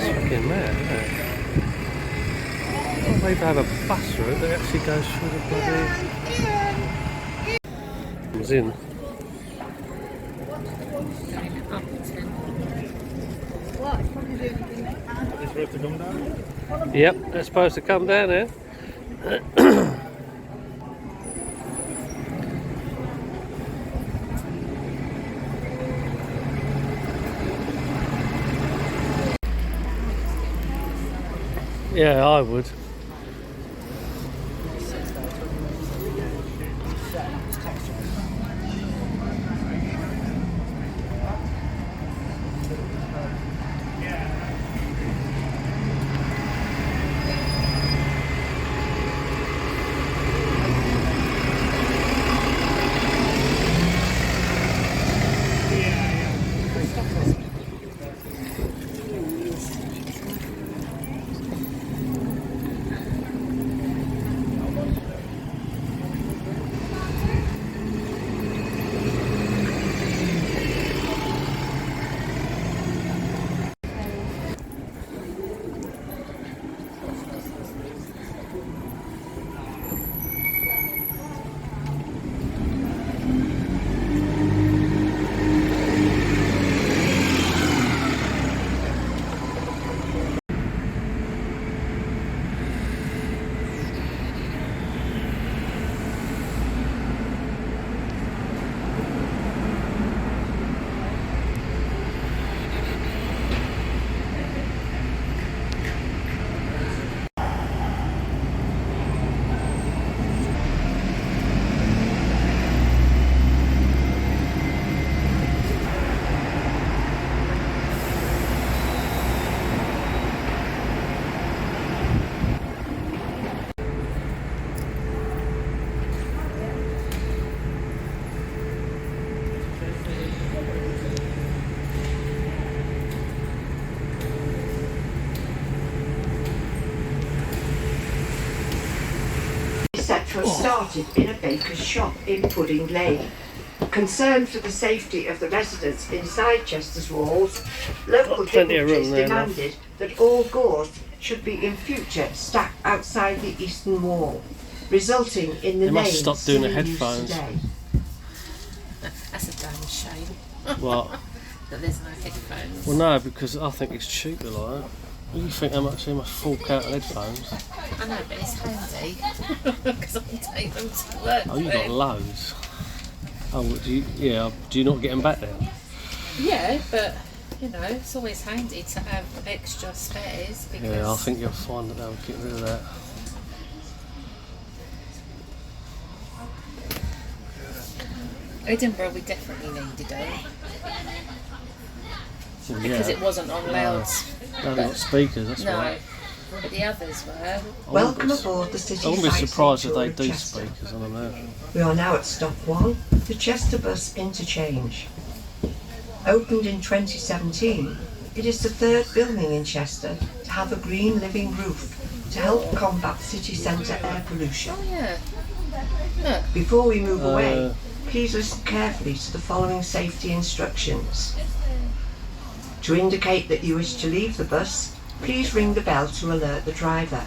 That's fucking mad, isn't it? Can't believe they have a bus route that actually goes through the bloody... Comes in. It's supposed to come down? Yep, they're supposed to come down here. Yeah, I would. Etc. started in a baker's shop in Pudding Lane. Concerned for the safety of the residents inside Chester's walls, local dignitaries demanded that all gauze should be in future stacked outside the eastern wall, resulting in the name stop doing the still used headphones. today. That's a damn shame. What? That there's no headphones. Well, no, because I think it's cheaper like that. What do you think how much they must fork out on headphones? I know, but it's handy because I can take them to work. Oh, you've got loads. Oh, do you not get them back then? Yeah, but you know, it's always handy to have extra spares. Because Yeah, I think you'll find that they'll get rid of that. Edinburgh, we definitely needed it Well, because yeah. it wasn't on louds. They haven't got speakers, that's No, right. but the others were. Welcome aboard the city I wouldn't be sightseeing surprised if tour they of do Chester. speakers on them there. We are now at stop 1, the Chester Bus Interchange. Opened in 2017, it is the third building in Chester to have a green living roof to help combat city centre air pollution. Oh yeah. Look, Before we move away, please listen carefully to the following safety instructions. To indicate that you wish to leave the bus, please ring the bell to alert the driver.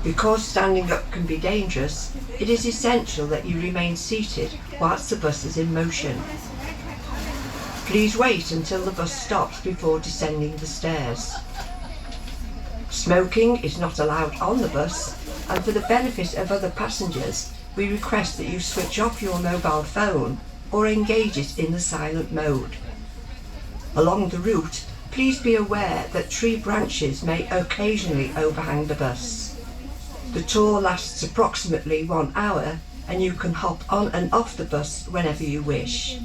Because standing up can be dangerous, it is essential that you remain seated whilst the bus is in motion. Please wait until the bus stops before descending the stairs. Smoking is not allowed on the bus, and for the benefit of other passengers, we request that you switch off your mobile phone or engage it in the silent mode. Along the route, please be aware that tree branches may occasionally overhang the bus. The tour lasts approximately 1 hour and you can hop on and off the bus whenever you wish.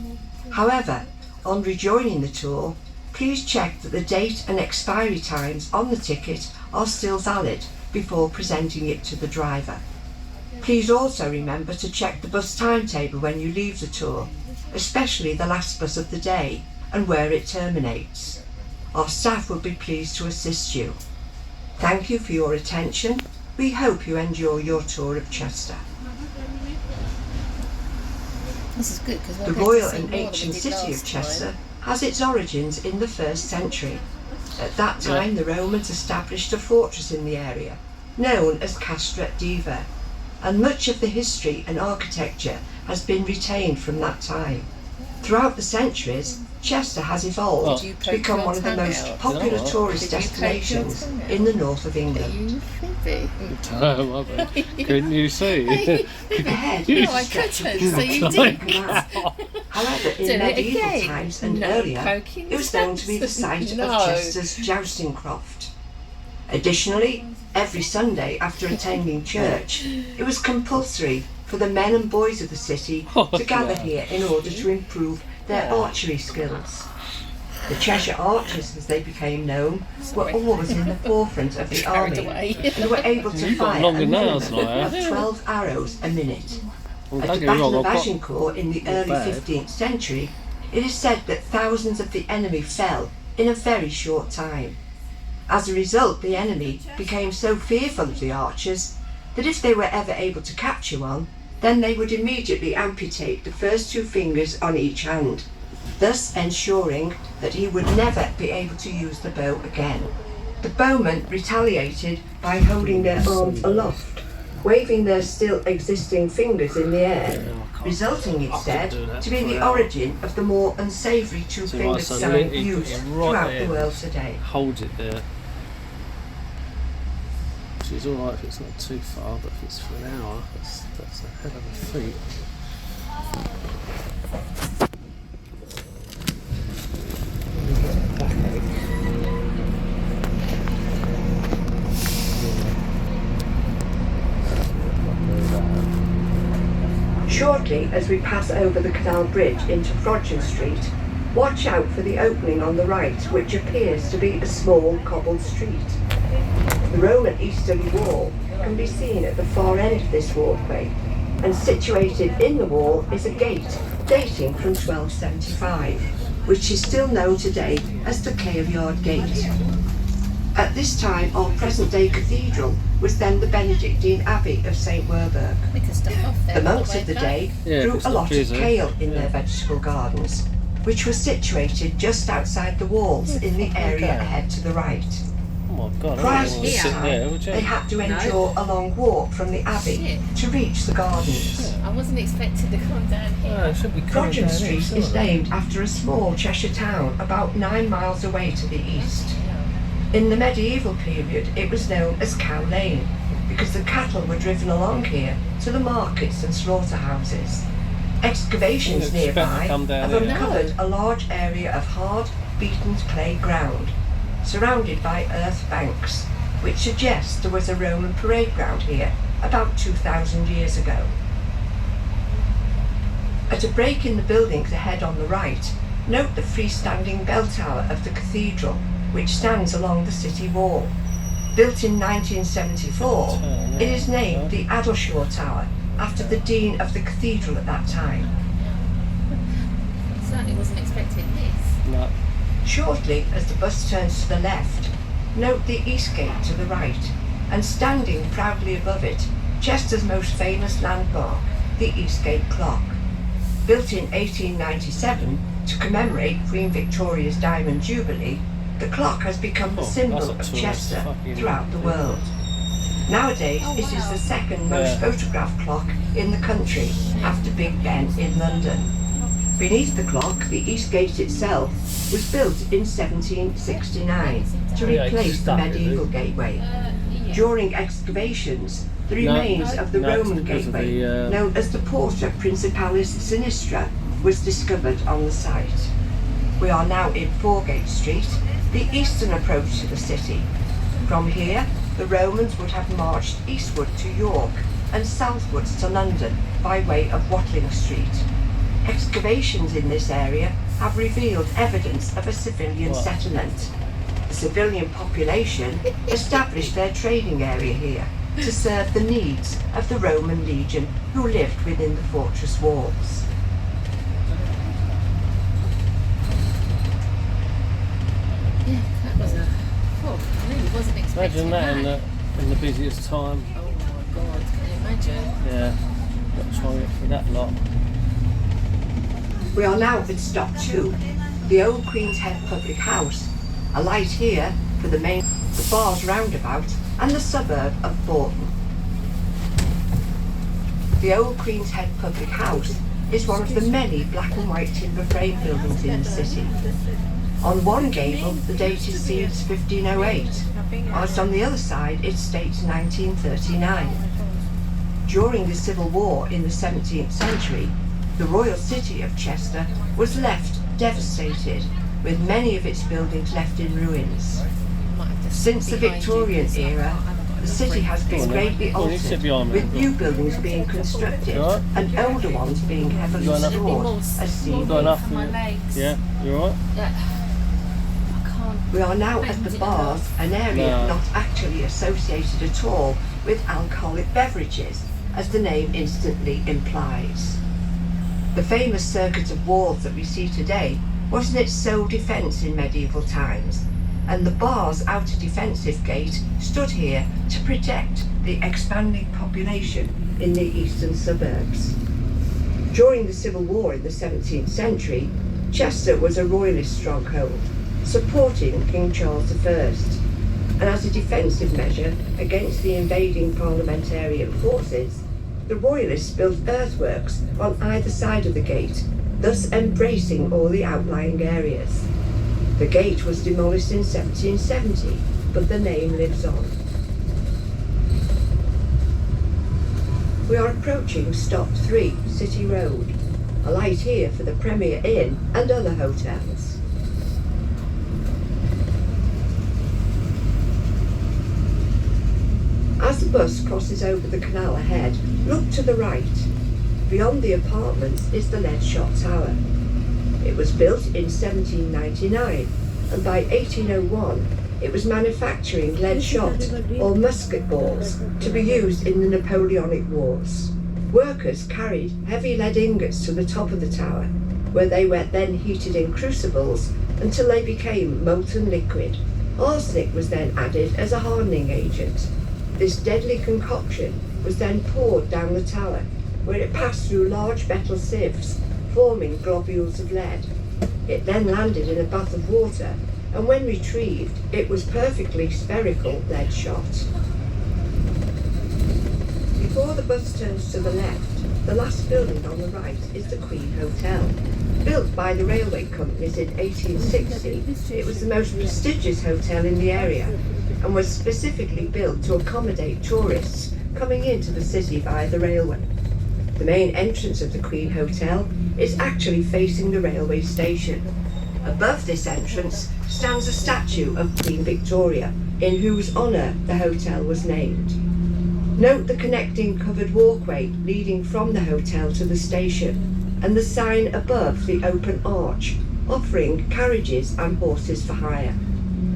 However, on rejoining the tour, please check that the date and expiry times on the ticket are still valid before presenting it to the driver. Please also remember to check the bus timetable when you leave the tour, especially the last bus of the day and where it terminates. Our staff will be pleased to assist you. Thank you for your attention. We hope you enjoy your tour of Chester. this is good because The royal and ancient city of Chester has its origins in the 1st century. At that time, the Romans established a fortress in the area, known as Castra Diva, and much of the history and architecture has been retained from that time. Throughout the centuries, Chester has evolved Did you to become poke one of the your tongue most out? popular Did I? tourist Did you poke your destinations tongue out? in the north of England. You Phoebe. Couldn't you see? Ahead No, is I a stretch of couldn't, so you European did. canal. However, in Did it medieval again? times and No earlier, poking it was known to be the site No. of Chester's jousting croft. Additionally, every Sunday after attending church, it was compulsory for the men and boys of the city to gather here in order to improve their archery skills. The Cheshire Archers, as they became known, were always in the forefront of the Carried army away. and were able to You've got fire a longer minimum nails than I of have. 12 arrows a minute. Well, At don't the get me Battle wrong, of I've got Agincourt in the not early bad. 15th century, it is said that thousands of the enemy fell in a very short time. As a result, the enemy became so fearful of the archers that if they were ever able to capture one, then they would immediately amputate the first 2 fingers on each hand, thus ensuring that he would never be able to use the bow again. The bowmen retaliated by holding their arms aloft, waving their still existing fingers in the air, resulting instead to be the origin of the more unsavoury 2-fingered son, sign he put used it right throughout there. the world today. Hold it there. Which is alright if it's not too far, but if it's for an hour, that's a hell of a feat. Shortly as we pass over the canal bridge into Frodsham Street, watch out for the opening on the right, which appears to be a small cobbled street. The Roman easterly wall can be seen at the far end of this walkway, and situated in the wall is a gate dating from 1275, which is still known today as the Caerdyard Gate. At this time, our present-day cathedral was then the Benedictine Abbey of St. Werburgh. We can stop off there. The on monks way of the back. day Yeah, grew it's a not lot of busy. kale in their vegetable gardens, which were situated just outside the walls in the area ahead to the right. Oh my god, I Prior don't to want to this sit time, there, would they you? had to endure a long walk from the abbey Shit. to reach the gardens. I wasn't expecting to come down here. Oh, it should be coming Frodsham down Street here, is surely. named after a small Cheshire town about 9 miles away to the east. In the medieval period, it was known as Cow Lane because the cattle were driven along here to the markets and slaughterhouses. Excavations You expect to nearby come down have here. uncovered a large area of hard, beaten clay ground, surrounded by earth banks, which suggests there was a Roman parade ground here about 2,000 years ago. At a break in the buildings ahead on the right, note the freestanding bell tower of the cathedral, which stands along the city wall. Built in 1974, it is named the Addleshaw Tower, after the dean of the cathedral at that time. Certainly wasn't expecting this. No. Shortly as the bus turns to the left, note the East Gate to the right, and standing proudly above it, Chester's most famous landmark, the Eastgate Clock. Built in 1897 to commemorate Queen Victoria's Diamond Jubilee, the clock has become the Oh, symbol that's a of tourist Chester fucking- throughout the world. Nowadays, Oh, it is wow. the second most Yeah. photographed clock in the country after Big Ben in London. Beneath the clock, the Eastgate itself was built in 1769 to Yeah, it's replace the stuck, is medieval it? gateway. Yeah. During excavations, the No, remains of the no, it's Roman because of gateway, the, known as the Porta Principalis Sinistra, was discovered on the site. We are now in Foregate Street, the eastern approach to the city. From here, the Romans would have marched eastward to York and southwards to London by way of Watling Street. Excavations in this area have revealed evidence of a civilian What? settlement. The civilian population established their trading area here to serve the needs of the Roman legion who lived within the fortress walls. Yeah, that was a. Oh, I really wasn't expecting Imagine that in the busiest time. Oh my god, can you imagine? Yeah. Got to try and get through that lot. We are now at stop 2, the old Queen's Head Public House, A light here for the Bars roundabout and the suburb of Bourton. The old Queen's Head Public House is one of the many black and white timber frame buildings in the city. On one gable the date is seen as 1508, whilst on the other side it states 1939. During the Civil War in the 17th century, the royal city of Chester was left devastated, with many of its buildings left in ruins. Since the Victorian era, the city has been greatly altered, with new buildings being constructed and older ones being heavily restored, as seen here. Yeah, you alright? We are now at the Bars, an area not actually associated at all with alcoholic beverages, as the name instantly implies. The famous circuit of walls that we see today wasn't its sole defence in medieval times, and the Bars' outer defensive gate stood here to protect the expanding population in the eastern suburbs. During the Civil War in the 17th century, Chester was a royalist stronghold, supporting King Charles I, and as a defensive measure against the invading parliamentarian forces, the royalists built earthworks on either side of the gate, thus embracing all the outlying areas. The gate was demolished in 1770, but the name lives on. We are approaching Stop 3, City Road. A light here for the Premier Inn and other hotels. As the bus crosses over the canal ahead, look to the right. Beyond the apartments is the Lead Shot Tower. It was built in 1799, and by 1801 it was manufacturing lead shot or musket balls to be used in the Napoleonic Wars. Workers carried heavy lead ingots to the top of the tower, where they were then heated in crucibles until they became molten liquid. Arsenic was then added as a hardening agent. This deadly concoction was then poured down the tower, where it passed through large metal sieves, forming globules of lead. It then landed in a bath of water, and when retrieved, it was perfectly spherical lead shot. Before the bus turns to the left, the last building on the right is the Queen Hotel. Built by the railway companies in 1860, it was the most prestigious hotel in the area, and was specifically built to accommodate tourists coming into the city via the railway. The main entrance of the Queen Hotel is actually facing the railway station. Above this entrance stands a statue of Queen Victoria, in whose honour the hotel was named. Note the connecting covered walkway leading from the hotel to the station, and the sign above the open arch, offering carriages and horses for hire.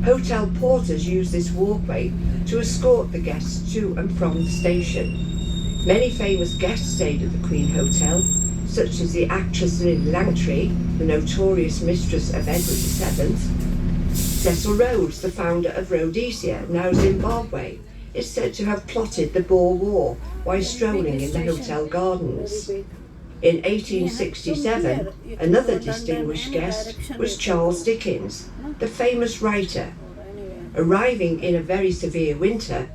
Hotel porters use this walkway to escort the guests to and from the station. Many famous guests stayed at the Queen Hotel, such as the actress Lynn Langtry, the notorious mistress of Edward VII. Cecil Rhodes, the founder of Rhodesia, now Zimbabwe, is said to have plotted the Boer War while strolling in the hotel gardens. In 1867, another distinguished guest was Charles Dickens, the famous writer. Arriving in a very severe winter,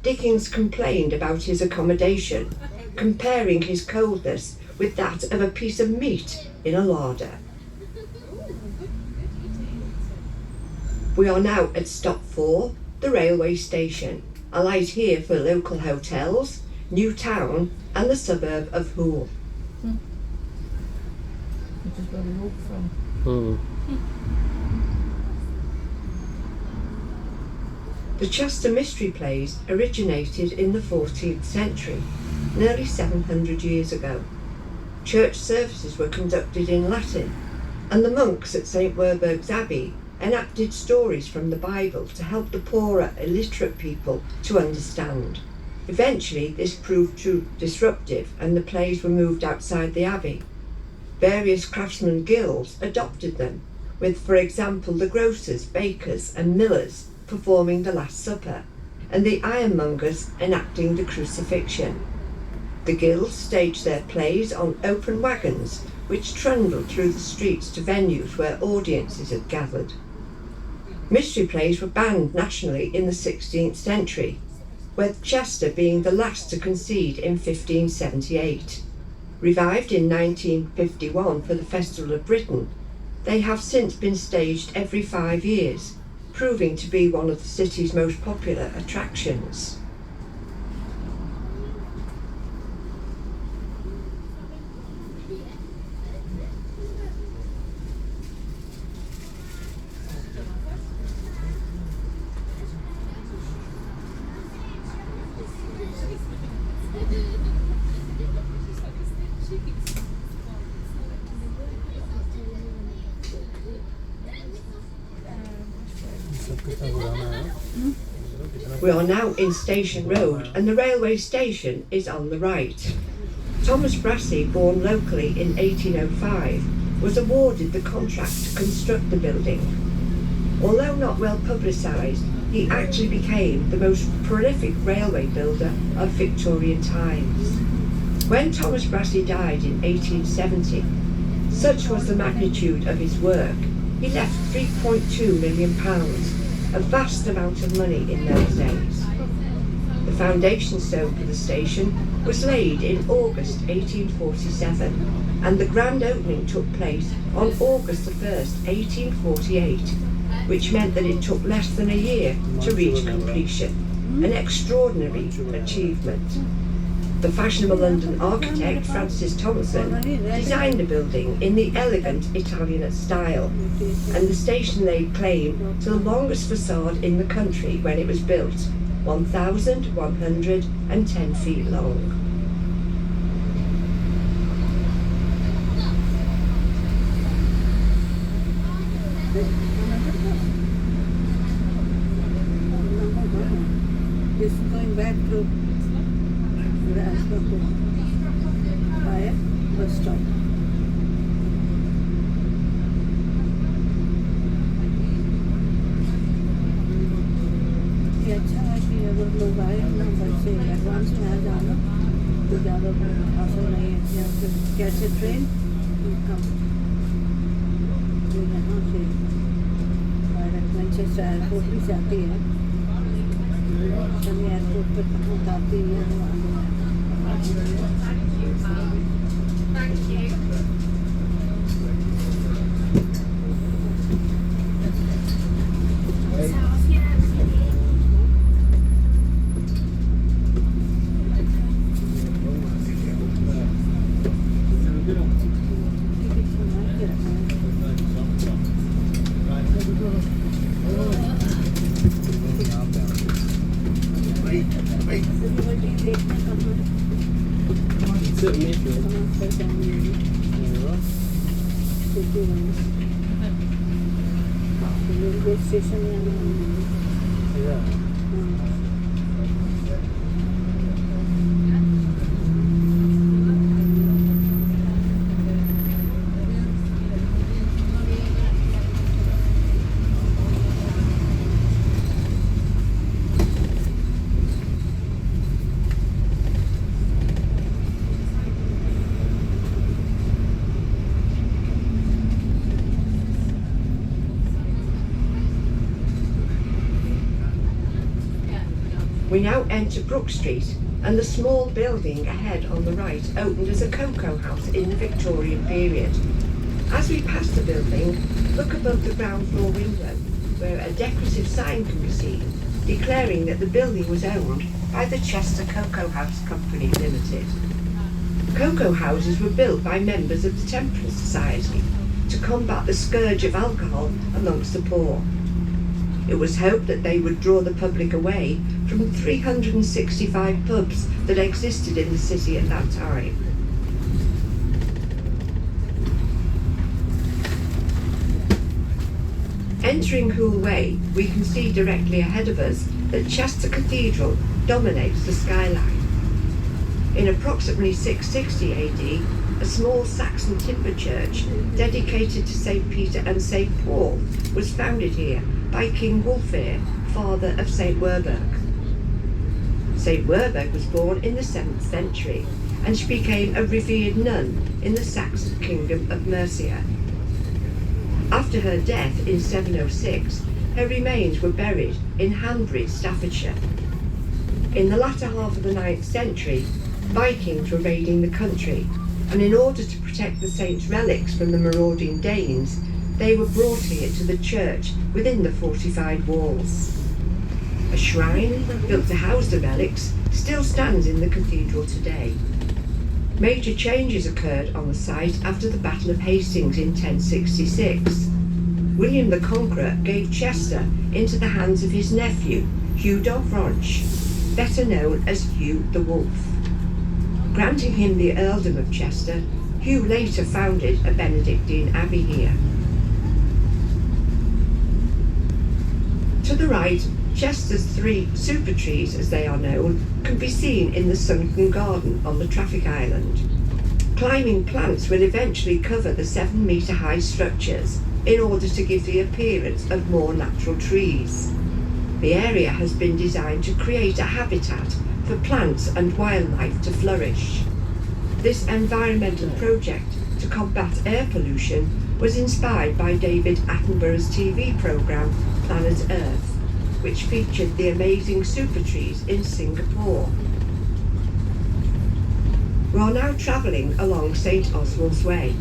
Dickens complained about his accommodation, comparing his coldness with that of a piece of meat in a larder. We are now at Stop 4, the railway station. A light here for local hotels, New Town and the suburb of Hoole. Which is where we walk from. The Chester Mystery Plays originated in the 14th century, nearly 700 years ago. Church services were conducted in Latin, and the monks at St. Werburgh's Abbey enacted stories from the Bible to help the poorer, illiterate people to understand. Eventually, this proved too disruptive, and the plays were moved outside the abbey. Various craftsman guilds adopted them, with, for example, the grocers, bakers, and millers performing the Last Supper, and the ironmongers enacting the Crucifixion. The guilds staged their plays on open wagons, which trundled through the streets to venues where audiences had gathered. Mystery plays were banned nationally in the 16th century, with Chester being the last to concede in 1578. Revived in 1951 for the Festival of Britain, they have since been staged every 5 years, proving to be one of the city's most popular attractions. We are now in Station Road and the railway station is on the right. Thomas Brassey, born locally in 1805, was awarded the contract to construct the building. Although not well publicised, he actually became the most prolific railway builder of Victorian times. When Thomas Brassey died in 1870, such was the magnitude of his work, he left £3.2 million, a vast amount of money in those days. The foundation stone for the station was laid in August 1847, and the grand opening took place on August the 1st, 1848, which meant that it took less than a year to reach completion, an extraordinary achievement. The fashionable London architect Francis Thompson designed the building in the elegant Italianate style, and the station laid claim to the longest facade in the country when it was built, 1,110 feet long. This is going back to the Asperco by bus stop. ये अच्छा है कि अगर लोग आए ना बस से एडवांस में आ जाना तो ज़्यादा हासिल नहीं है या फिर कैसे ट्रेन कम तो यहाँ से डायरेक्ट मैनचेस्टर एयरपोर्ट भी जाती है सभी एयरपोर्ट पर उतारती है Thank you. Railway station We now enter Brook Street, and the small building ahead on the right opened as a cocoa house in the Victorian period. As we pass the building, look above the ground floor window, where a decorative sign can be seen, declaring that the building was owned by the Chester Cocoa House Company Limited. Cocoa houses were built by members of the Temperance Society to combat the scourge of alcohol amongst the poor. It was hoped that they would draw the public away from 365 pubs that existed in the city at that time. Entering Hoole Way, we can see directly ahead of us that Chester Cathedral dominates the skyline. In approximately 660 AD, a small Saxon timber church dedicated to St. Peter and St. Paul was founded here by King Wulfhere, father of St. Werburgh. St. Werburgh was born in the 7th century, and she became a revered nun in the Saxon kingdom of Mercia. After her death in 706, her remains were buried in Hanbury, Staffordshire. In the latter half of the 9th century, Vikings were raiding the country, and in order to protect the saint's relics from the marauding Danes, they were brought here to the church within the fortified walls. A shrine, built to house the relics, still stands in the cathedral today. Major changes occurred on the site after the Battle of Hastings in 1066. William the Conqueror gave Chester into the hands of his nephew, Hugh d'Avranches, better known as Hugh the Wolf. Granting him the earldom of Chester, Hugh later founded a Benedictine abbey here. To the right, Chester's 3 super trees, as they are known, can be seen in the sunken garden on the traffic island. Climbing plants will eventually cover the 7-metre high structures in order to give the appearance of more natural trees. The area has been designed to create a habitat for plants and wildlife to flourish. This environmental project to combat air pollution was inspired by David Attenborough's TV programme Planet Earth, which featured the amazing super trees in Singapore. We are now travelling along St Oswald's Way.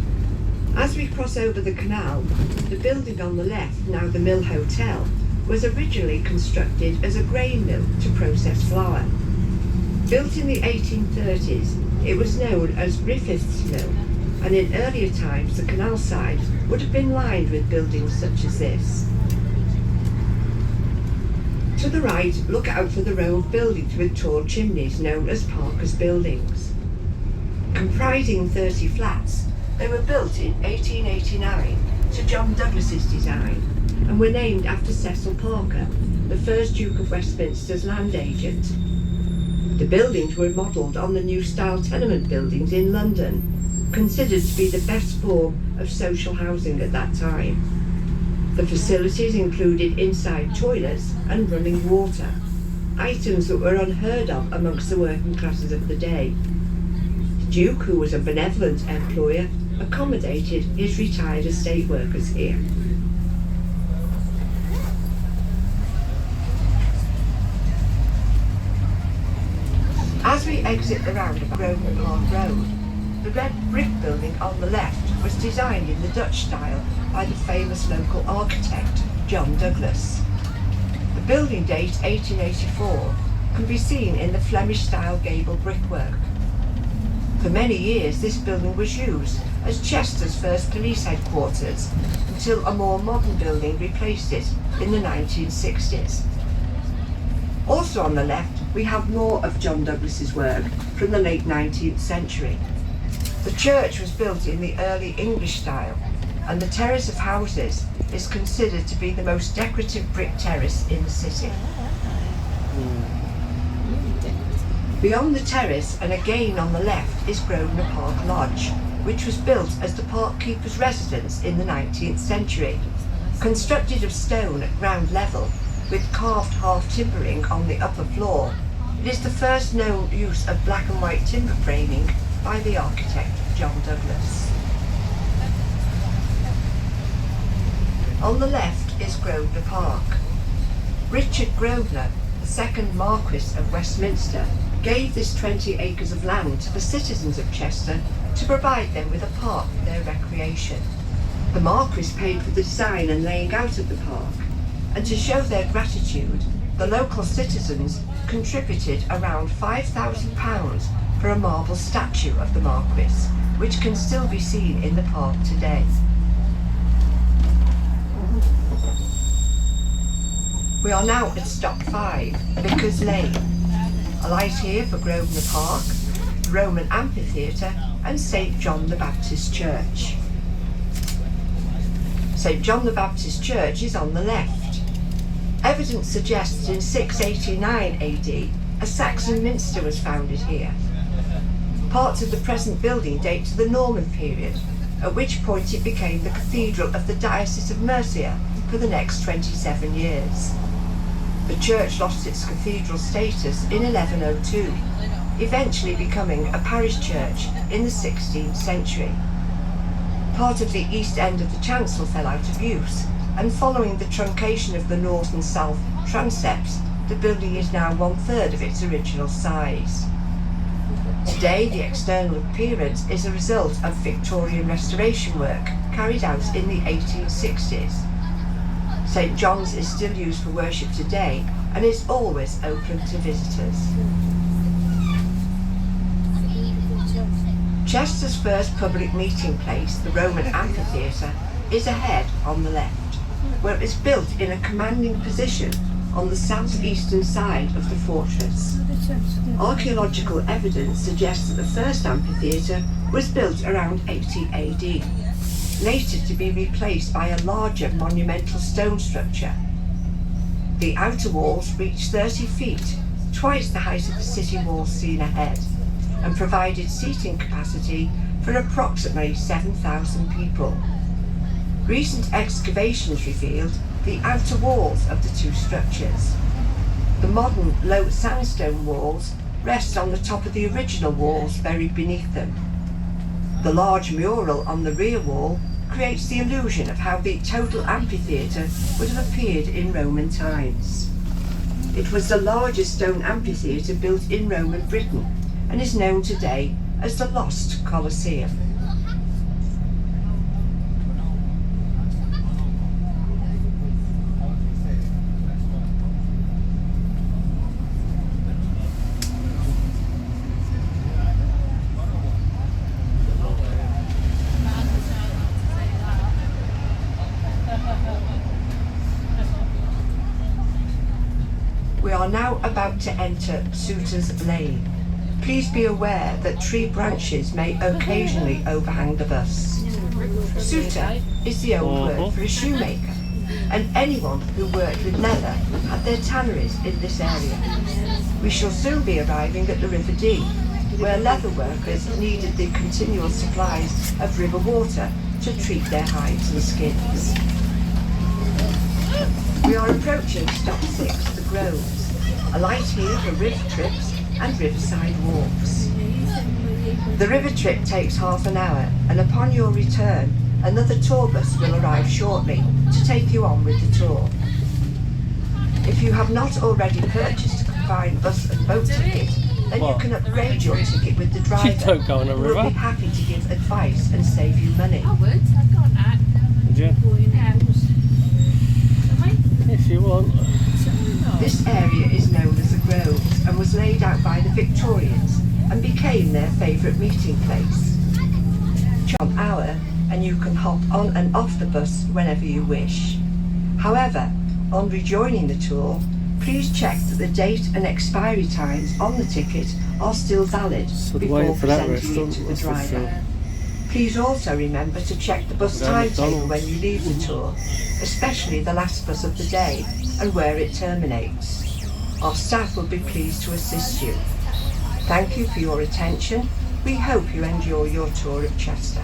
As we cross over the canal, the building on the left, now the Mill Hotel, was originally constructed as a grain mill to process flour. Built in the 1830s, it was known as Griffiths Mill, and in earlier times the canal side would have been lined with buildings such as this. To the right, look out for the row of buildings with tall chimneys known as Parker's Buildings. Comprising 30 flats, they were built in 1889 to John Douglas's design and were named after Cecil Parker, the first Duke of Westminster's land agent. The buildings were modelled on the New Style tenement buildings in London, considered to be the best form of social housing at that time. The facilities included inside toilets and running water, items that were unheard of amongst the working classes of the day. The Duke, who was a benevolent employer, accommodated his retired estate workers here. As we exit the roundabout Grosvenor Park Road, the red brick building on the left was designed in the Dutch style by the famous local architect, John Douglas. The building date 1884 can be seen in the Flemish-style gable brickwork. For many years this building was used as Chester's first police headquarters until a more modern building replaced it in the 1960s. Also on the left we have more of John Douglas's work from the late 19th century. The church was built in the early English style, and the terrace of houses is considered to be the most decorative brick terrace in the city. Beyond the terrace, and again on the left, is Grosvenor Park Lodge, which was built as the park keeper's residence in the 19th century. Constructed of stone at ground level, with carved half timbering on the upper floor, it is the first known use of black and white timber framing by the architect John Douglas. On the left is Grosvenor Park. Richard Grosvenor, the second Marquess of Westminster, gave this 20 acres of land to the citizens of Chester to provide them with a park for their recreation. The Marquess paid for the design and laying out of the park, and to show their gratitude, the local citizens contributed around £5,000 for a marble statue of the Marquess, which can still be seen in the park today. We are now at stop 5, Vickers Lane. A light here for Grosvenor Park, the Roman Amphitheatre and St John the Baptist Church. St John the Baptist Church is on the left. Evidence suggests in 689 AD a Saxon minster was founded here. Parts of the present building date to the Norman period, at which point it became the cathedral of the Diocese of Murcia for the next 27 years. The church lost its cathedral status in 1102, eventually becoming a parish church in the 16th century. Part of the east end of the chancel fell out of use, and following the truncation of the north and south transepts, the building is now 1/3 of its original size. Today, the external appearance is a result of Victorian restoration work carried out in the 1860s. St John's is still used for worship today and is always open to visitors. Chester's first public meeting place, the Roman Amphitheatre, is ahead on the left, where it was built in a commanding position on the southeastern side of the fortress. Archaeological evidence suggests that the first amphitheatre was built around 80 AD, later to be replaced by a larger monumental stone structure. The outer walls reached 30 feet, twice the height of the city walls seen ahead, and provided seating capacity for approximately 7,000 people. Recent excavations revealed the outer walls of the two structures. The modern low sandstone walls rest on the top of the original walls buried beneath them. The large mural on the rear wall creates the illusion of how the total amphitheatre would have appeared in Roman times. It was the largest stone amphitheatre built in Roman Britain and is known today as the Lost Colosseum. We are now about to enter Suter's Lane. Please be aware that tree branches may occasionally overhang the bus. Suter is the old word for a shoemaker, and anyone who worked with leather had their tanneries in this area. We shall soon be arriving at the River Dee, where leather workers needed the continual supplies of river water to treat their hides and skins. We are approaching stop 6, the Groves, a light here for river trips and riverside walks. The river trip takes half an hour, and upon your return, another tour bus will arrive shortly to take you on with the tour. If you have not already purchased a combined bus and boat ticket, then you can upgrade your ticket with the driver, don't go on a who will river. be happy to give advice and save you money. I would. I've got that. Would you? Yeah. If you want. This area is known as the Groves and was laid out by the Victorians and became their favourite meeting place. An hour, and you can hop on and off the bus whenever you wish. However, on rejoining the tour, please check that the date and expiry times on the ticket are still valid So before waiting for that presenting it to the restaurant, that's for driver. sure. Please also remember to check the bus Go to timetable McDonald's. when you leave the tour, especially the last bus of the day and where it terminates. Our staff will be pleased to assist you. Thank you for your attention. We hope you enjoy your tour of Chester.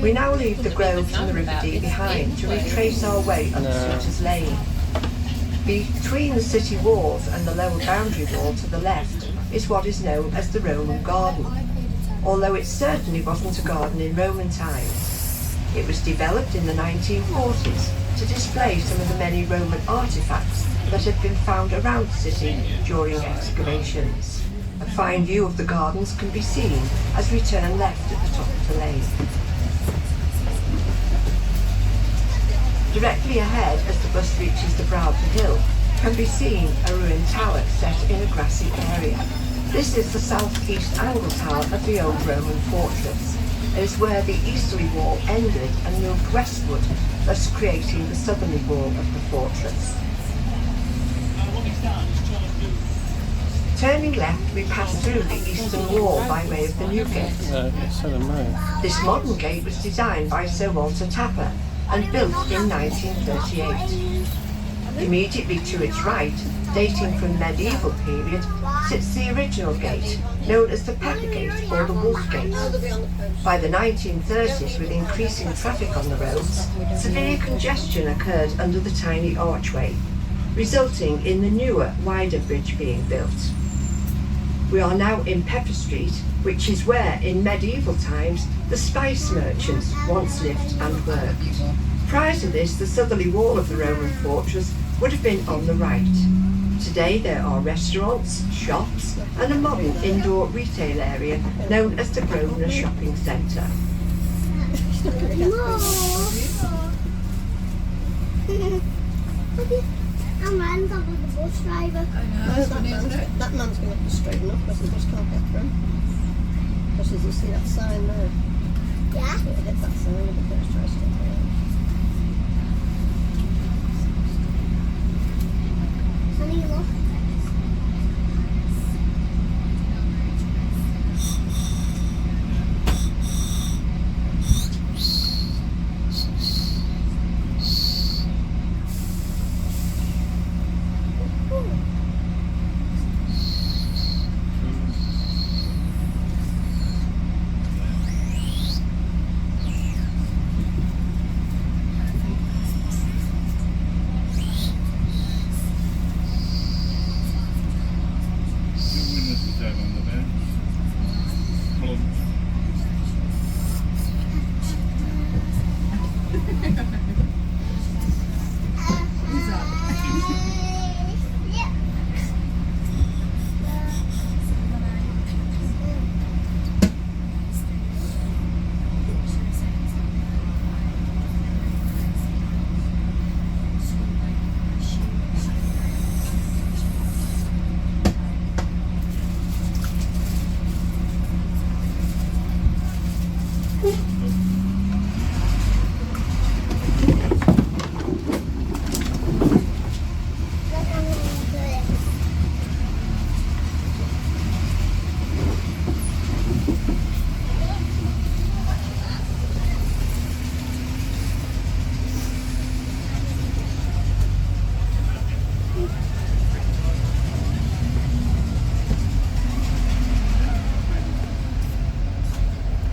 We now leave the Groves and the River Dee behind to retrace our way up Suter's Lane. Between the city walls and the lower boundary wall to the left is what is known as the Roman Garden, although it certainly wasn't a garden in Roman times. It was developed in the 1940s to display some of the many Roman artifacts that had been found around the city during excavations. A fine view of the gardens can be seen as we turn left at the top of the lane. Directly ahead, as the bus reaches the brow of the hill, can be seen a ruined tower set in a grassy area. This is the southeast angle tower of the old Roman fortress. It is where the easterly wall ended and moved westward, thus creating the southerly wall of the fortress. Turning left, we pass through the eastern wall by way of the new gate. So am I. This modern gate was designed by Sir Walter Tapper and built in 1938. Immediately to its right, dating from the medieval period, sits the original gate, known as the Pepper Gate or the Wolf Gate. By the 1930s, with increasing traffic on the roads, severe congestion occurred under the tiny archway, resulting in the newer, wider bridge being built. We are now in Pepper Street, which is where, in medieval times, the spice merchants once lived and worked. Prior to this, the southerly wall of the Roman fortress would have been on the right. Today there are restaurants, shops, and a modern indoor retail area known as the Grosvenor Shopping Centre. I'm on top of the bus driver. That man's going to have to straighten up because the bus can't get through. Because as you see that sign there, Yeah. so it'll hit that sign if it goes tries to get through. Honey, look.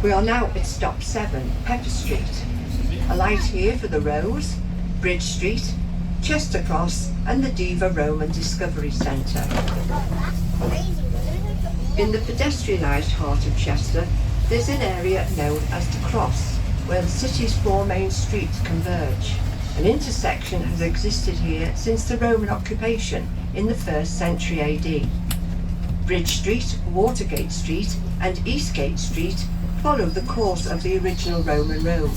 We are now at stop 7, Pepper Street. A light here for the Rose, Bridge Street, Chester Cross and the Diva Roman Discovery Centre. In the pedestrianised heart of Chester, there's an area known as the Cross, where the city's 4 main streets converge. An intersection has existed here since the Roman occupation in the 1st century AD. Bridge Street, Watergate Street and Eastgate Street follow the course of the original Roman road.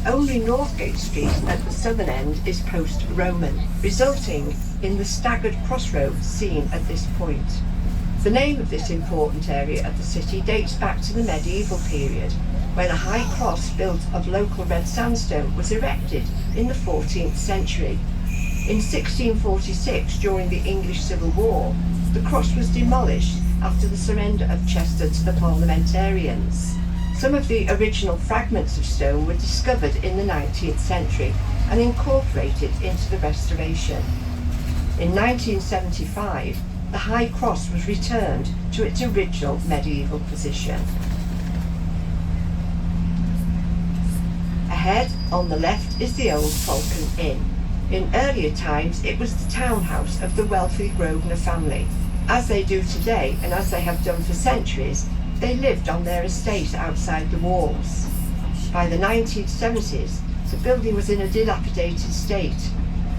Only Northgate Street at the southern end is post-Roman, resulting in the staggered crossroads seen at this point. The name of this important area of the city dates back to the medieval period, when a high cross built of local red sandstone was erected in the 14th century. In 1646, during the English Civil War, the cross was demolished after the surrender of Chester to the parliamentarians. Some of the original fragments of stone were discovered in the 19th century and incorporated into the restoration. In 1975, the High Cross was returned to its original medieval position. Ahead, on the left, is the old Falcon Inn. In earlier times, it was the townhouse of the wealthy Grosvenor family. As they do today, and as they have done for centuries, they lived on their estate outside the walls. By the 1970s, the building was in a dilapidated state,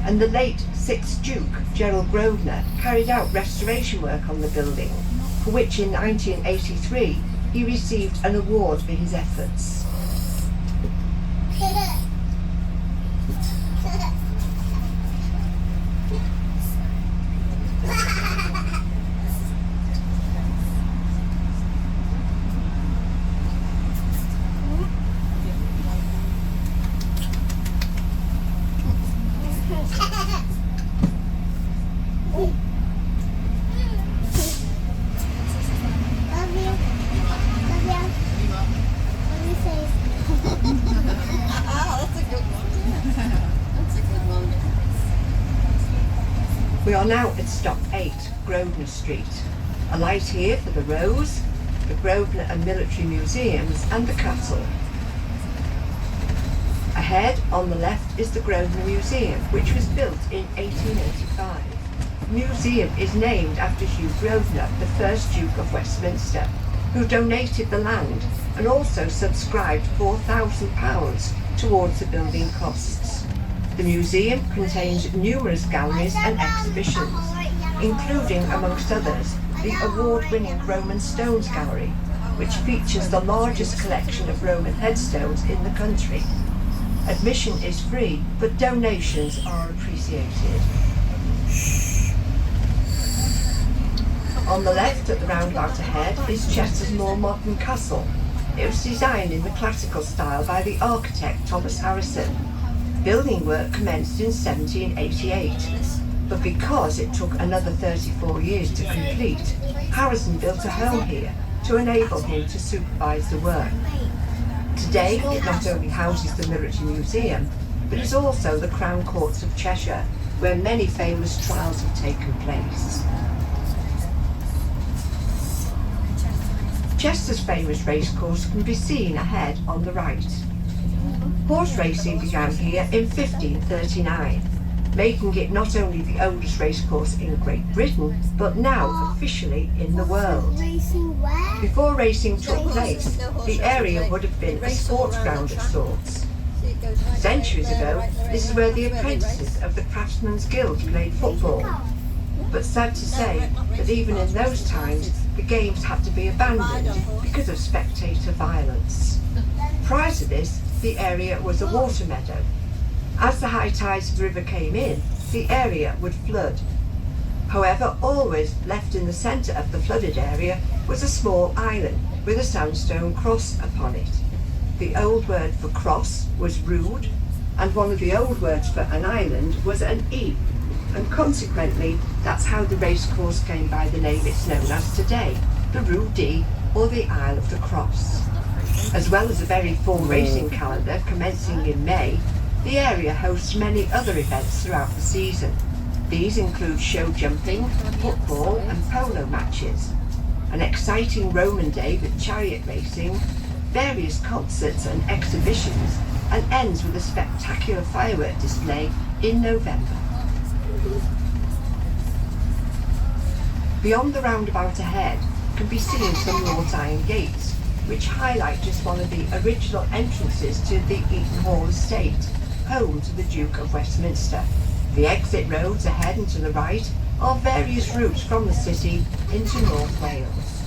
and the late 6th Duke, Gerald Grosvenor, carried out restoration work on the building, for which in 1983 he received an award for his efforts. We are now at stop 8, Grosvenor Street. A light here for the Rose, the Grosvenor and Military Museums and the Castle. Ahead, on the left, is the Grosvenor Museum, which was built in 1885. The museum is named after Hugh Grosvenor, the first Duke of Westminster, who donated the land and also subscribed £4,000 towards the building costs. The museum contains numerous galleries and exhibitions, including, amongst others, the award-winning Roman Stones Gallery, which features the largest collection of Roman headstones in the country. Admission is free, but donations are appreciated. On the left, at the roundabout ahead, is Chester's more modern castle. It was designed in the classical style by the architect Thomas Harrison. Building work commenced in 1788, but because it took another 34 years to complete, Harrison built a home here to enable him to supervise the work. Today, it not only houses the Military Museum, but is also the Crown Courts of Cheshire, where many famous trials have taken place. Chester's famous racecourse can be seen ahead on the right. Horse racing began here in 1539, making it not only the oldest racecourse in Great Britain, but now officially in the world. Racing where? Before racing took place, the area would have been a sports ground of sorts. Centuries ago, this is where the apprentices of the Craftsmen's Guild played football. But sad to say that even in those times, the games had to be abandoned because of spectator violence. Prior to this, the area was a water meadow. As the high tides of the river came in, the area would flood. However, always left in the centre of the flooded area was a small island with a sandstone cross upon it. The old word for cross was rood, and one of the old words for an island was an e, and consequently that's how the racecourse came by the name it's known as today, the Rood D, or the Isle of the Cross. As well as a very full racing calendar commencing in May, the area hosts many other events throughout the season. These include show jumping, football and polo matches, an exciting Roman day with chariot racing, various concerts and exhibitions, and ends with a spectacular firework display in November. Beyond the roundabout ahead can be seen some wrought iron gates, which highlight just one of the original entrances to the Eaton Hall estate, home to the Duke of Westminster. The exit roads ahead and to the right are various routes from the city into North Wales.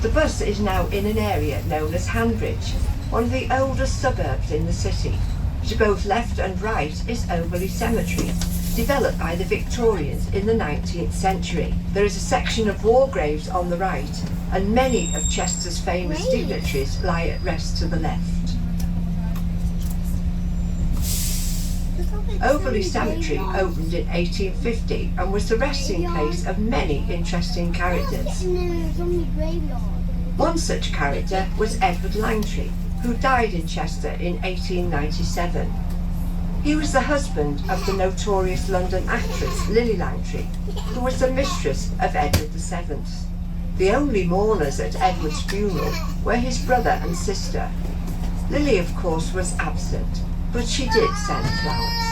The bus is now in an area known as Hanbridge, one of the oldest suburbs in the city. To both left and right is Overley Cemetery, developed by the Victorians in the 19th century. There is a section of war graves on the right, and many of Chester's famous dignitaries lie at rest to the left. Overley Cemetery opened in 1850 and was the resting place of many interesting characters. One such character was Edward Langtry, who died in Chester in 1897. He was the husband of the notorious London actress Lily Langtry, who was the mistress of Edward VII. The only mourners at Edward's funeral were his brother and sister. Lily, of course, was absent, but she did send flowers.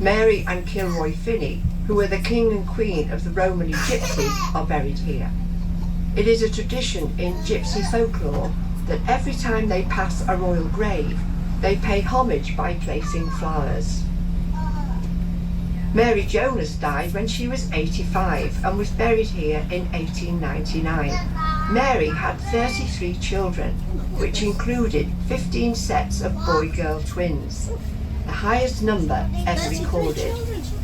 Mary and Kilroy Finney, who were the king and queen of the Romany gypsies, are buried here. It is a tradition in gypsy folklore that every time they pass a royal grave, they pay homage by placing flowers. Mary Jonas died when she was 85 and was buried here in 1899. Mary had 33 children, which included 15 sets of boy-girl twins, the highest number ever recorded,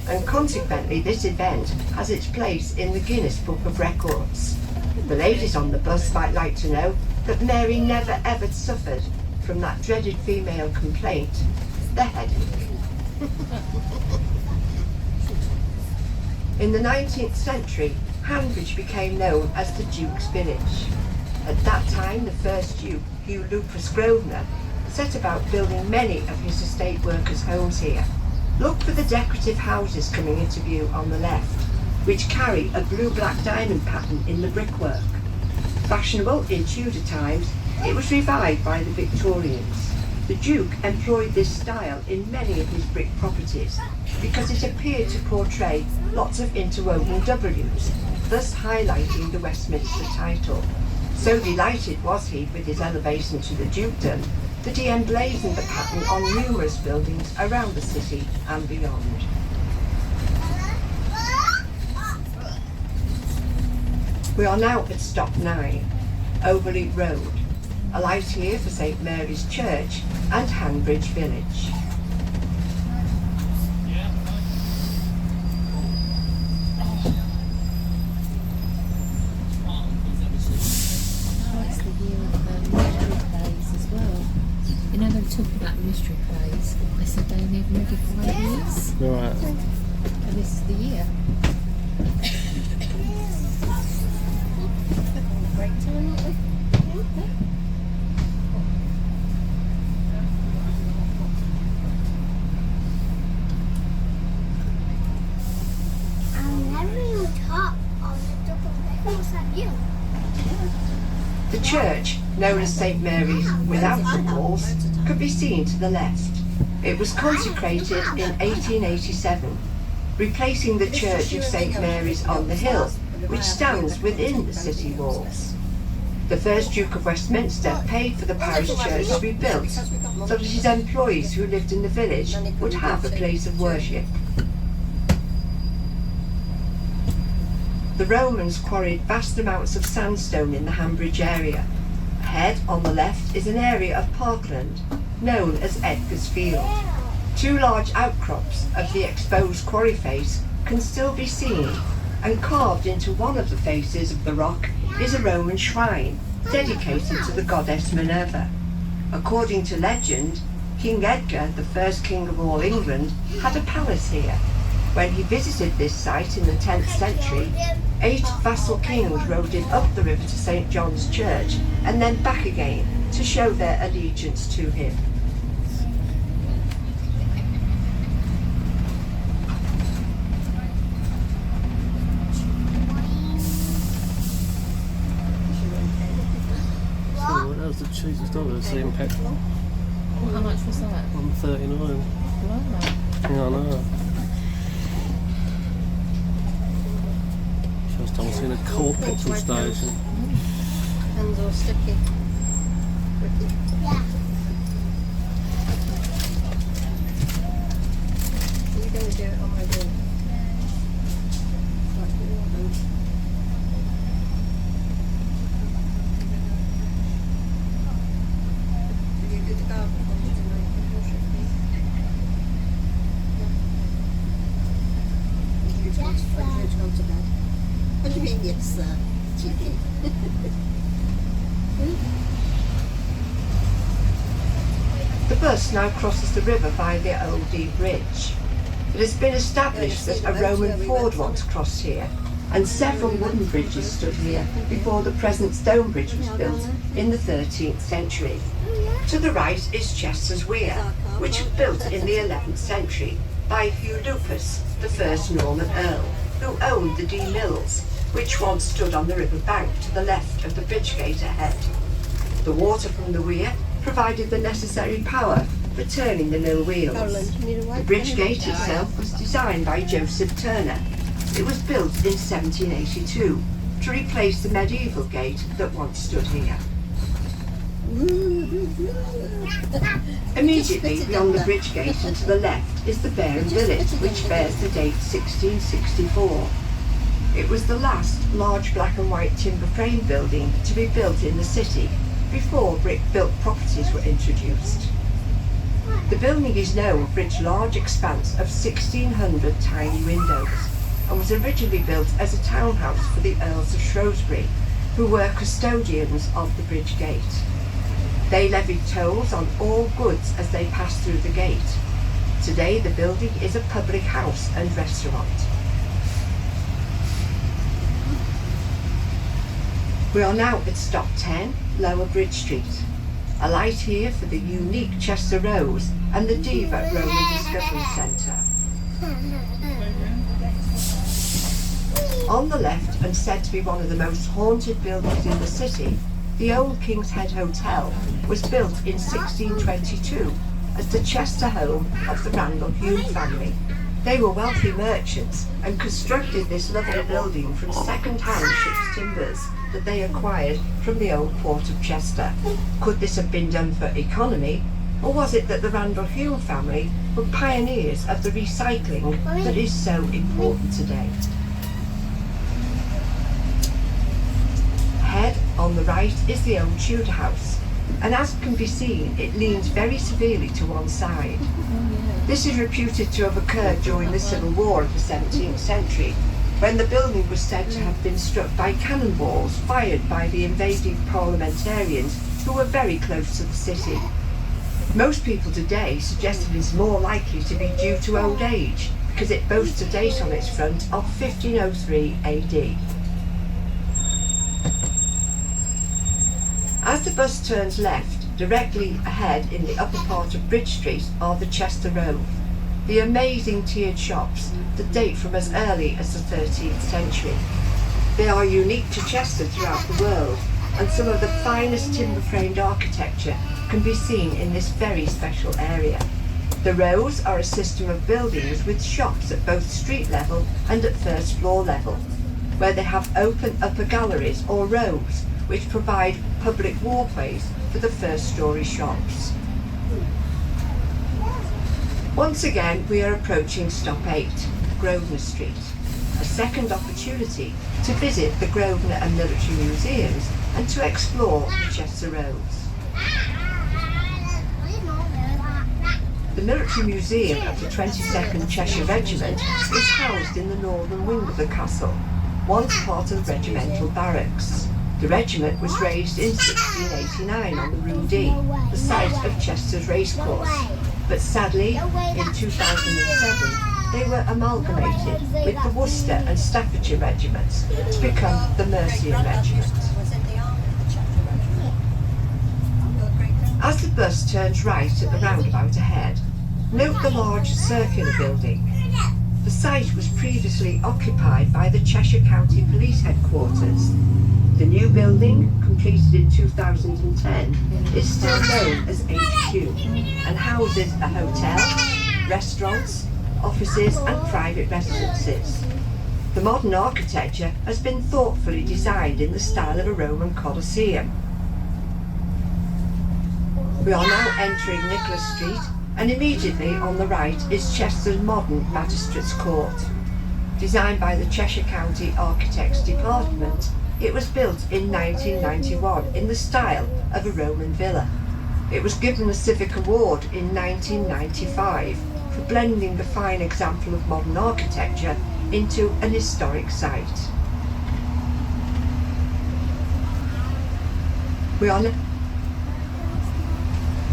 and consequently this event has its place in the Guinness Book of Records. The ladies on the bus might like to know that Mary never ever suffered from that dreaded female complaint, the headache. In the 19th century, Hanbridge became known as the Duke's Village. At that time, the first Duke, Hugh Lupus Grosvenor, set about building many of his estate workers' homes here. Look for the decorative houses coming into view on the left, which carry a blue-black diamond pattern in the brickwork. Fashionable in Tudor times, it was revived by the Victorians. The Duke employed this style in many of his brick properties because it appeared to portray lots of interwoven W's, thus highlighting the Westminster title. So delighted was he with his elevation to the dukedom that he emblazoned the pattern on numerous buildings around the city and beyond. We are now at stop 9, Overley Road. Alight here for St Mary's Church and Hanbridge Village. It's the year of mystery plays as well. You know, they were talking about mystery plays. They said they only have every 5 years, Right. and this is the year. Break time, aren't we? I'm never on top of the double decker. What's that, you? The church, known as St Mary's without the walls, could be seen to the left. It was consecrated in 1887, replacing the Church of St Mary's on the Hill, which stands within the city walls. The first Duke of Westminster paid for the parish church to be built so that his employees who lived in the village would have a place of worship. The Romans quarried vast amounts of sandstone in the Hanbridge area. Ahead on the left is an area of parkland known as Edgar's Field. 2 large outcrops of the exposed quarry face can still be seen, and carved into one of the faces of the rock is a Roman shrine dedicated to the goddess Minerva. According to legend, King Edgar, the first king of all England, had a palace here. When he visited this site in the 10th century, 8 vassal kings rode in up the river to St John's Church and then back again to show their allegiance to him. So that was the cheapest dollar I've seen petrol. Well, how much was that? $1.39. Blimey. Yeah, I know. First time I've seen a core petrol station. Hands all sticky. Yeah. You're going to do it on my door. You do the garden for me tonight. Yes, sir. Gone to bed. What do you mean, yes, sir? Cheeky. The bus now crosses the river by the Old Dee Bridge. It has been established that a Roman ford once crossed here, and several wooden bridges stood here before the present stone bridge was built in the 13th century. To the right is Chester's Weir, which was built in the 11th century by Hugh Lupus, the first Norman Earl, who owned the Dee Mills, which once stood on the river bank to the left of the bridge gate ahead. The water from the weir provided the necessary power for turning the mill wheels. The bridge gate itself was designed by Joseph Turner. It was built in 1782 to replace the medieval gate that once stood here. Immediately beyond the bridge gate and to the left is the Bareham Village, which bears the date 1664. It was the last large black and white timber frame building to be built in the city before brick-built properties were introduced. The building is known for its large expanse of 1,600 tiny windows and was originally built as a townhouse for the Earls of Shrewsbury, who were custodians of the bridge gate. They levied tolls on all goods as they passed through the gate. Today the building is a public house and restaurant. We are now at stop 10, Lower Bridge Street. A light here for the unique Chester Rose and the Diva Roman Discovery Centre. On the left, and said to be one of the most haunted buildings in the city, the old King's Head Hotel was built in 1622 as the Chester home of the Randall Hume family. They were wealthy merchants and constructed this lovely building from second-hand ship's timbers that they acquired from the old port of Chester. Could this have been done for economy, or was it that the Randall Hume family were pioneers of the recycling that is so important today? Ahead on the right is the old Tudor house, and as can be seen, it leans very severely to one side. This is reputed to have occurred during the Civil War of the 17th century, when the building was said to have been struck by cannonballs fired by the invading parliamentarians who were very close to the city. Most people today suggest it is more likely to be due to old age, because it boasts a date on its front of 1503 AD. As the bus turns left, directly ahead in the upper part of Bridge Street are the Chester Road, the amazing tiered shops that date from as early as the 13th century. They are unique to Chester throughout the world, and some of the finest timber-framed architecture can be seen in this very special area. The rows are a system of buildings with shops at both street level and at first floor level, where they have open upper galleries or rows which provide public walkways for the first-storey shops. Once again, we are approaching stop 8, Grosvenor Street, a second opportunity to visit the Grosvenor and Military Museums and to explore the Chester Roads. The Military Museum of the 22nd Cheshire Regiment is housed in the northern wing of the castle, once part of regimental barracks. The regiment was raised in 1689 on the Rue D, the site of Chester's racecourse, but sadly, in 2007, they were amalgamated with the Worcester and Staffordshire regiments to become the Mercian Regiment. As the bus turns right at the roundabout ahead, note the large circular building. The site was previously occupied by the Cheshire County Police Headquarters. The new building, completed in 2010, is still known as HQ and houses a hotel, restaurants, offices and private residences. The modern architecture has been thoughtfully designed in the style of a Roman Colosseum. We are now entering Nicholas Street, and immediately on the right is Chester's modern Magistrates Court. Designed by the Cheshire County Architects Department, it was built in 1991 in the style of a Roman villa. It was given the Civic Award in 1995 for blending the fine example of modern architecture into an historic site. We are now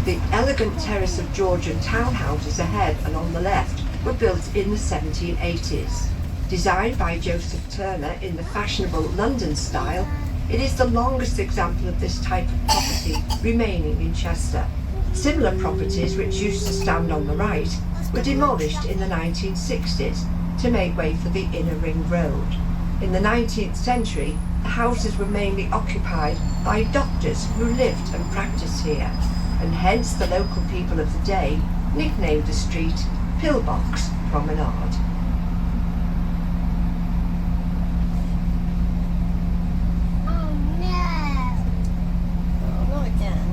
the elegant terrace of Georgian townhouses ahead and on the left were built in the 1780s. Designed by Joseph Turner in the fashionable London style, it is the longest example of this type of property remaining in Chester. Similar properties which used to stand on the right were demolished in the 1960s to make way for the Inner Ring Road. In the 19th century, the houses were mainly occupied by doctors who lived and practiced here, and hence the local people of the day nicknamed the street Pillbox Promenade. Oh no! Oh, not again.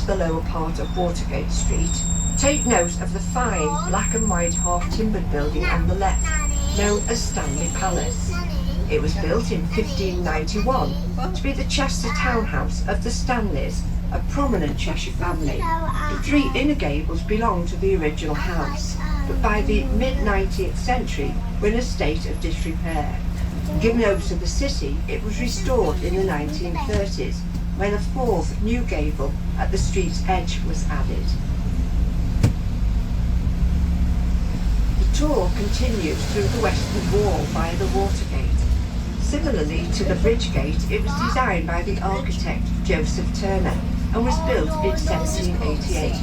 to the lower part of Watergate Street, take note of the fine black and white half-timbered building on the left, known as Stanley Palace. It was built in 1591 to be the Chester townhouse of the Stanleys, a prominent Cheshire family. The three inner gables belonged to the original house, but by the mid-19th century were in a state of disrepair. Given over to the city, it was restored in the 1930s, when a fourth new gable at the street's edge was added. The tour continues through the western wall via the Watergate. Similarly to the bridge gate, it was designed by the architect Joseph Turner and was built in 1788.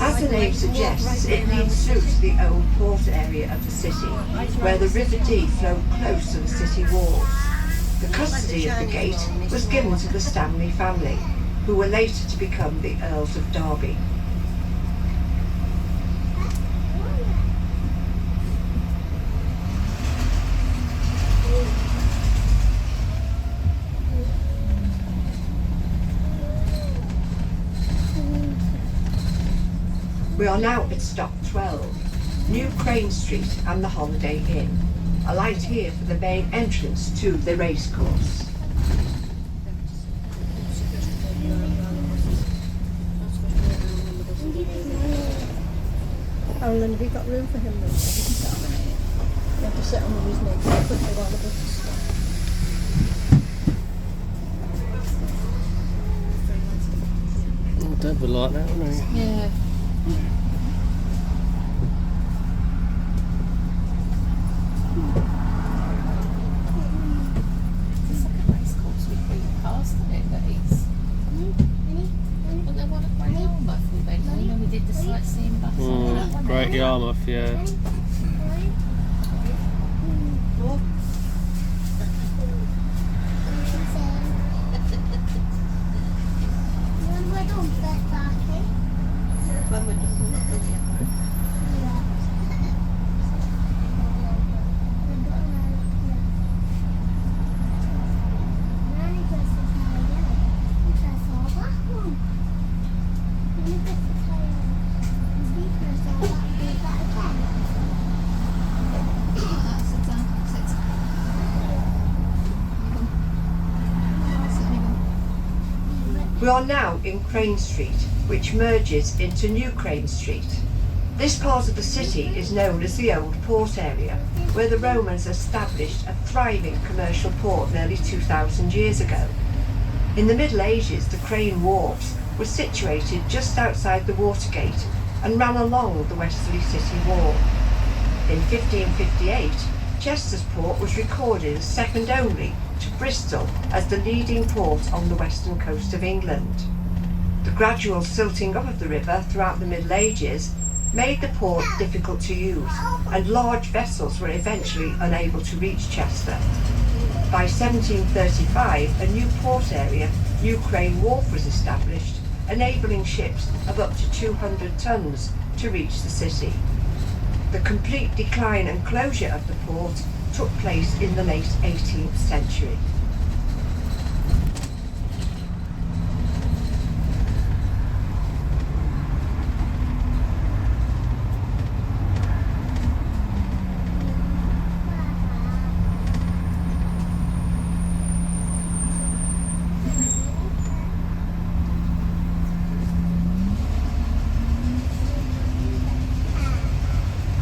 As the name suggests, it leads through to the old port area of the city, where the River Dee flowed close to the city walls. The custody of the gate was given to the Stanley family, who were later to become the Earls of Derby. We are now at stop 12, New Crane Street and the Holiday Inn. Alight here for the main entrance to the racecourse. Alan, have you got room for him? You have to sit on his knee quickly while the bus is Oh, Dad would like that, wouldn't he? Yeah. It's like a race course we've been past, isn't it? That is. Wasn't there one at Great Yarmouth we went on when we did the sightseeing bus? on that one? Great Yarmouth, yeah. We are now in Crane Street, which merges into New Crane Street. This part of the city is known as the Old Port Area, where the Romans established a thriving commercial port nearly 2,000 years ago. In the Middle Ages, the Crane Wharves were situated just outside the Watergate and ran along the westerly city wall. In 1558, Chester's port was recorded as second only to Bristol as the leading port on the western coast of England. The gradual silting up of the river throughout the Middle Ages made the port difficult to use, and large vessels were eventually unable to reach Chester. By 1735, a new port area, New Crane Wharf, was established, enabling ships of up to 200 tons to reach the city. The complete decline and closure of the port took place in the late 18th century.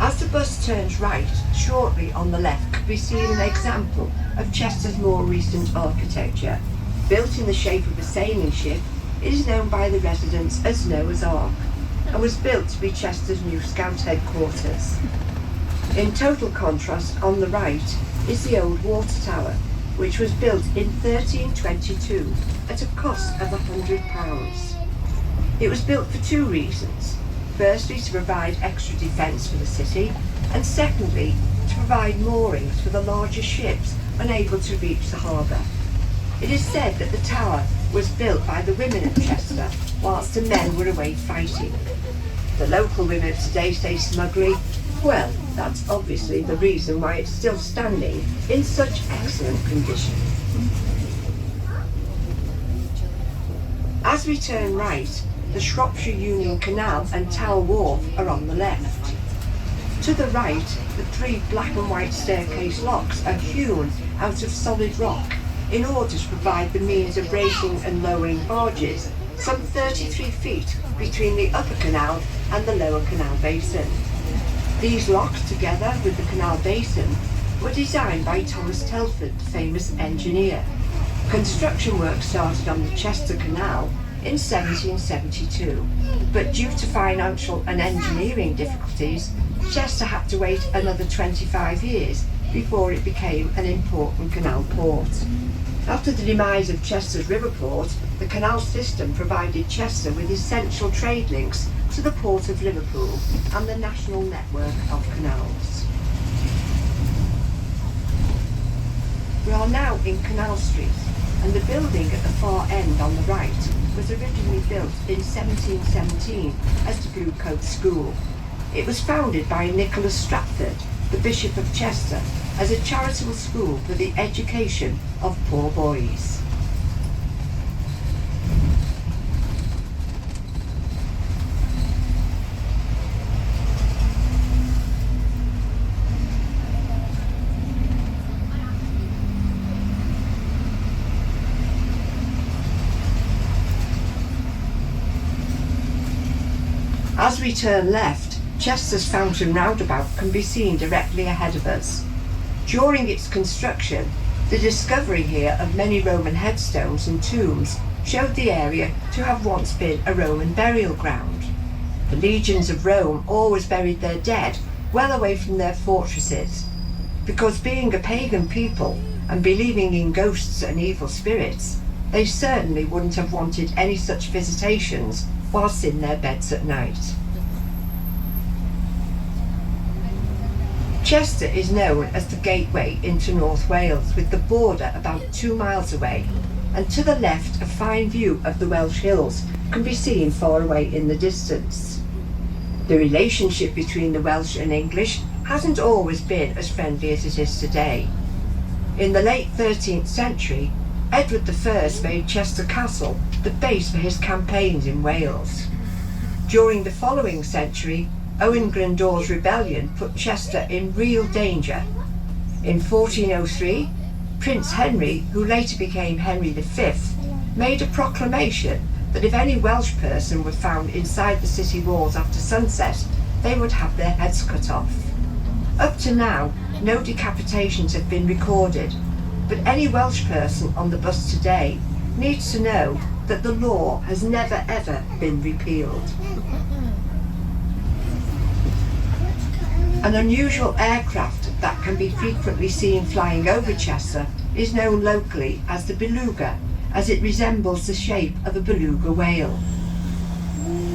As the bus turns right, shortly on the left could be seen an example of Chester's more recent architecture. Built in the shape of a sailing ship, it is known by the residents as Noah's Ark and was built to be Chester's new Scout headquarters. In total contrast, on the right is the old water tower, which was built in 1322 at a cost of £100. It was built for two reasons. Firstly, to provide extra defence for the city, and secondly, to provide moorings for the larger ships unable to reach the harbour. It is said that the tower was built by the women of Chester whilst the men were away fighting. The local women of today say smugly, well, that's obviously the reason why it's still standing in such excellent condition. As we turn right, the Shropshire Union Canal and Tower Wharf are on the left. To the right, the 3 black and white staircase locks are hewn out of solid rock in order to provide the means of raising and lowering barges some 33 feet between the upper canal and the lower canal basin. These locks, together with the canal basin, were designed by Thomas Telford, the famous engineer. Construction work started on the Chester Canal in 1772, but due to financial and engineering difficulties, Chester had to wait another 25 years before it became an important canal port. After the demise of Chester's river port, the canal system provided Chester with essential trade links to the Port of Liverpool and the national network of canals. We are now in Canal Street, and the building at the far end on the right was originally built in 1717 as the Blue Coat School. It was founded by Nicholas Stratford, the Bishop of Chester, as a charitable school for the education of poor boys. As we turn left, Chester's Fountain Roundabout can be seen directly ahead of us. During its construction, the discovery here of many Roman headstones and tombs showed the area to have once been a Roman burial ground. The legions of Rome always buried their dead well away from their fortresses, because being a pagan people and believing in ghosts and evil spirits, they certainly wouldn't have wanted any such visitations whilst in their beds at night. Chester is known as the gateway into North Wales, with the border about 2 miles away, and to the left a fine view of the Welsh hills can be seen far away in the distance. The relationship between the Welsh and English hasn't always been as friendly as it is today. In the late 13th century, Edward I made Chester Castle the base for his campaigns in Wales. During the following century, Owen Glyndwr's rebellion put Chester in real danger. In 1403, Prince Henry, who later became Henry V, made a proclamation that if any Welsh person were found inside the city walls after sunset, they would have their heads cut off. Up to now, no decapitations have been recorded, but any Welsh person on the bus today needs to know that the law has never ever been repealed. An unusual aircraft that can be frequently seen flying over Chester is known locally as the beluga, as it resembles the shape of a beluga whale.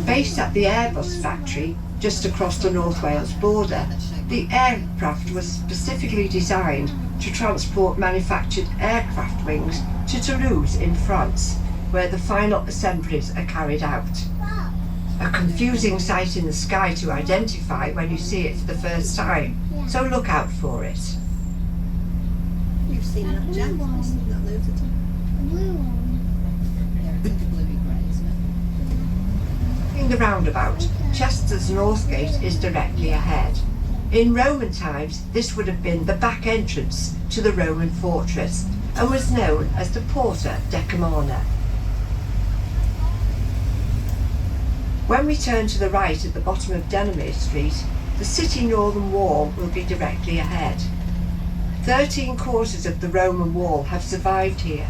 Based at the Airbus factory just across the North Wales border, the aircraft was specifically designed to transport manufactured aircraft wings to Toulouse in France, where the final assemblies are carried out. A confusing sight in the sky to identify when you see it for the first time, so look out for it. You've seen that, Jack? I've seen that loads of times. Blue one. Yeah, it's like a bluey grey, isn't it? In the roundabout, Chester's North Gate is directly ahead. In Roman times, this would have been the back entrance to the Roman fortress and was known as the Porta Decumana. When we turn to the right at the bottom of Delamere Street, the city northern wall will be directly ahead. 13 quarters of the Roman wall have survived here,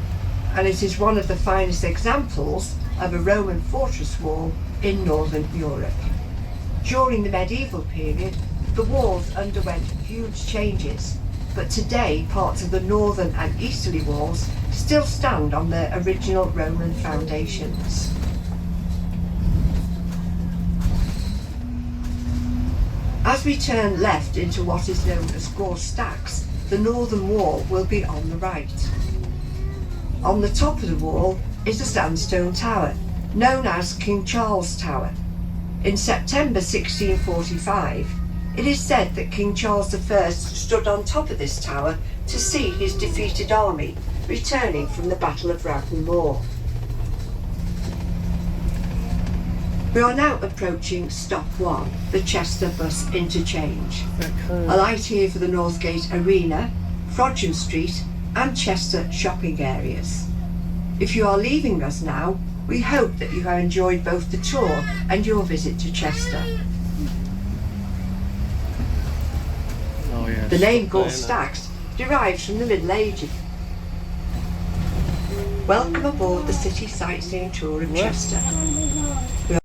and it is one of the finest examples of a Roman fortress wall in northern Europe. During the medieval period, the walls underwent huge changes, but today parts of the northern and easterly walls still stand on their original Roman foundations. As we turn left into what is known as Gore Stacks, the northern wall will be on the right. On the top of the wall is a sandstone tower, known as King Charles Tower. In September 1645, it is said that King Charles I stood on top of this tower to see his defeated army returning from the Battle of Rowton Moor. We are now approaching stop 1, the Chester bus interchange. Okay. Alight here for the Northgate Arena, Frodsham Street and Chester shopping areas. If you are leaving us now, we hope that you have enjoyed both the tour and your visit to Chester. Oh yeah. The name stop there, Gorstacks derives from the Middle Ages. Welcome aboard the City Sightseeing Tour of What? Chester.